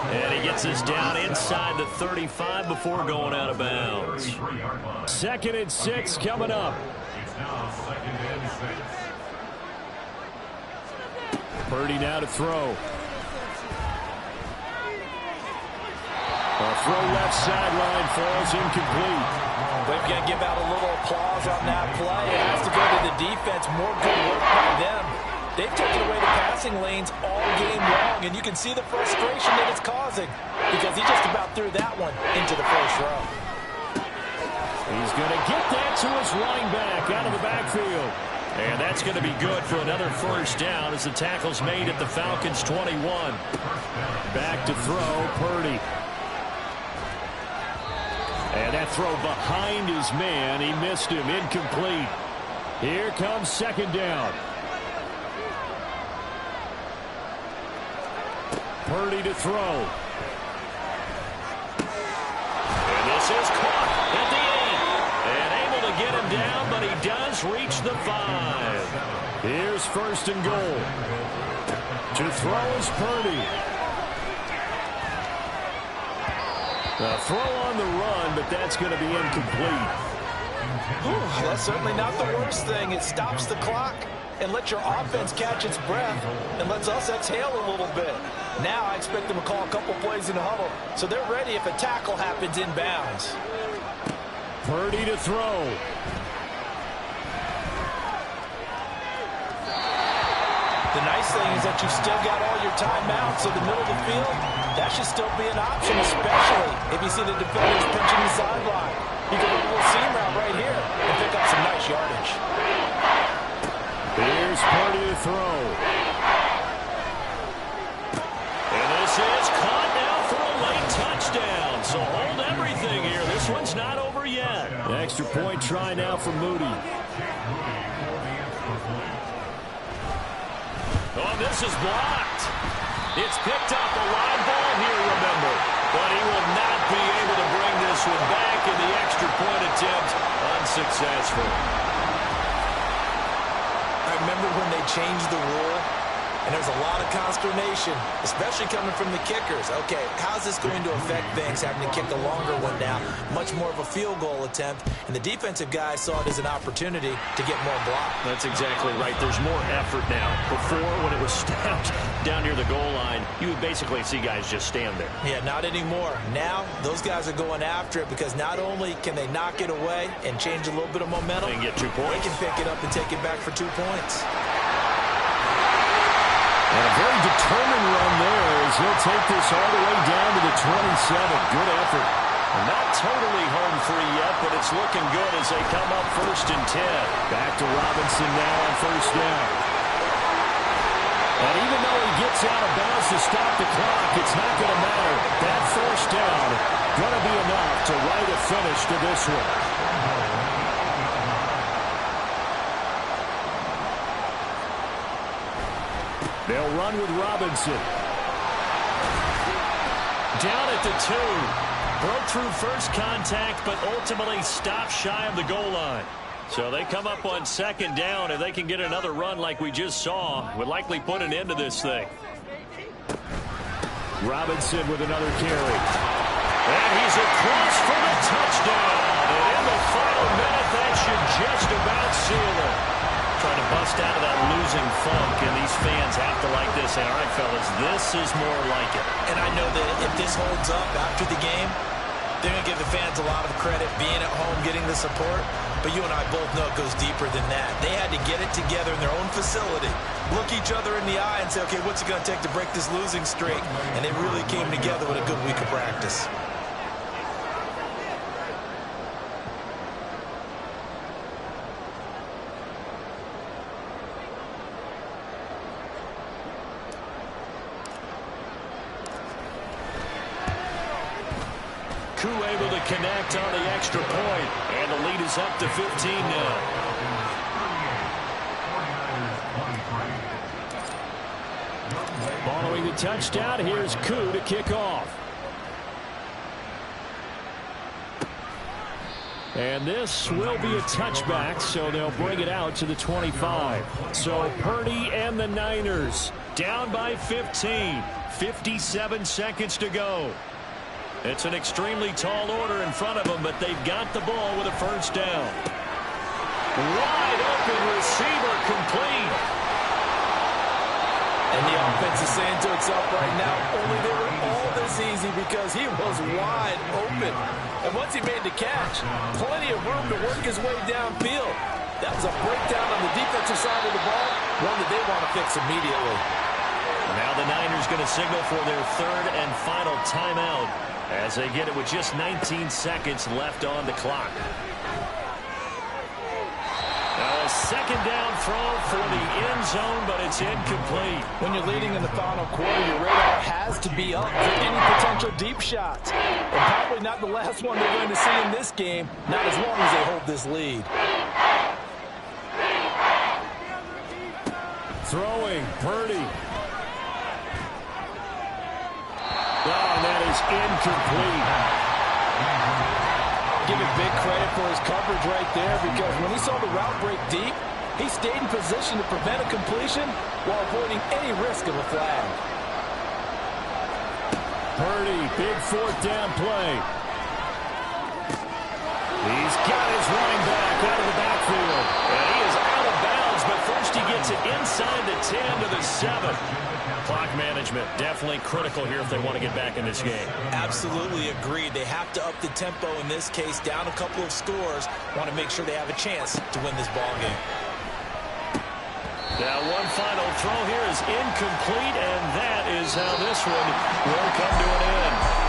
And he gets us down inside the 35 before going out of bounds. 2nd and 6 coming up. Purdy now to throw. A throw left sideline falls incomplete. We've got to give out a little applause on that play. It has to go to the defense. More good work by them. They've taken away the passing lanes all game long, and you can see the frustration that it's causing because he just about threw that one into the first row. He's going to get that to his running back out of the backfield. And that's going to be good for another first down as the tackle's made at the Falcons' 21. Back to throw, Purdy. And that throw behind his man. He missed him. Incomplete. Here comes 2nd down. Purdy to throw. And this is caught at the 8. And able to get him down, but he does reach the 5. Here's 1st and goal. To throw is Purdy. A throw on the run, but that's going to be incomplete. That's certainly not the worst thing. It stops the clock and lets your offense catch its breath and lets us exhale a little bit. Now I expect them to call a couple plays in the huddle, so they're ready if a tackle happens inbounds. Purdy to throw. The nice thing is that you've still got all your timeouts, so the middle of the field, that should still be an option, especially if you see the defenders pinching the sideline. You can run a little seam route right here and pick up some nice yardage. Here's Purdy to throw. And this is caught now for a late touchdown. So hold everything here. This one's not over yet. An extra point try now for Moody. Oh, this is blocked. It's picked up, a live ball here, remember. But he will not be able to bring this one back, in the extra point attempt unsuccessful. I remember when they changed the rule, and there's a lot of consternation, especially coming from the kickers. Okay, how's this going to affect things, having to kick a longer one now? Much more of a field goal attempt, and the defensive guys saw it as an opportunity to get more block. That's exactly right. There's more effort now. Before, when it was snapped down near the goal line, you would basically see guys just stand there. Yeah, not anymore. Now, those guys are going after it because not only can they knock it away and change a little bit of momentum, they can get 2 points. They can pick it up and take it back for 2 points. And a very determined run there as he'll take this all the way down to the 27. Good effort. And not totally home free yet, but it's looking good as they come up 1st and 10. Back to Robinson now on 1st down. And even though he gets out of bounds to stop the clock, it's not going to matter. That 1st down going to be enough to write a finish to this one. They'll run with Robinson. Down at the 2. Broke through first contact, but ultimately stopped shy of the goal line. So they come up on 2nd down. If they can get another run like we just saw, would likely put an end to this thing. Robinson with another carry. And he's across for the touchdown. And in the final minute, that should just about seal it. trying to bust out of that losing funk, and these fans have to like this. And all right, fellas, this is more like it. And I know that if this holds up after the game, they're going to give the fans a lot of credit being at home, getting the support. But you and I both know it goes deeper than that. They had to get it together in their own facility, look each other in the eye and say, okay, what's it going to take to break this losing streak? And they really came together with a good week of practice. Able to connect on the extra point, and the lead is up to 15 now. Following the touchdown, here's Koo to kick off. And this will be a touchback, so they'll bring it out to the 25. So Purdy and the Niners down by 15. 57 seconds to go. It's an extremely tall order in front of them, but they've got the ball with a first down. Wide open receiver complete. And the offense is saying to itself right now, only they were all this easy because he was wide open. And once he made the catch, plenty of room to work his way downfield. That was a breakdown on the defensive side of the ball, one that they want to fix immediately. Now the Niners going to signal for their third and final timeout, as they get it with just 19 seconds left on the clock. Now a second down throw for the end zone, but it's incomplete. When you're leading in the final quarter, your radar has to be up for any potential deep shots. And probably not the last one they're going to see in this game, not as long as they hold this lead. Throwing, Purdy. Oh, that is incomplete. Give him big credit for his coverage right there, because when he saw the route break deep, he stayed in position to prevent a completion while avoiding any risk of a flag. Purdy, big fourth down play. He's got his running back out of the backfield. And he is out of bounds, but first he gets it inside the 10 to the 7. Clock management definitely critical here if they want to get back in this game. Absolutely agreed. They have to up the tempo in this case, down a couple of scores. Want to make sure they have a chance to win this ball game. Now one final throw here is incomplete, and that is how this one will come to an end.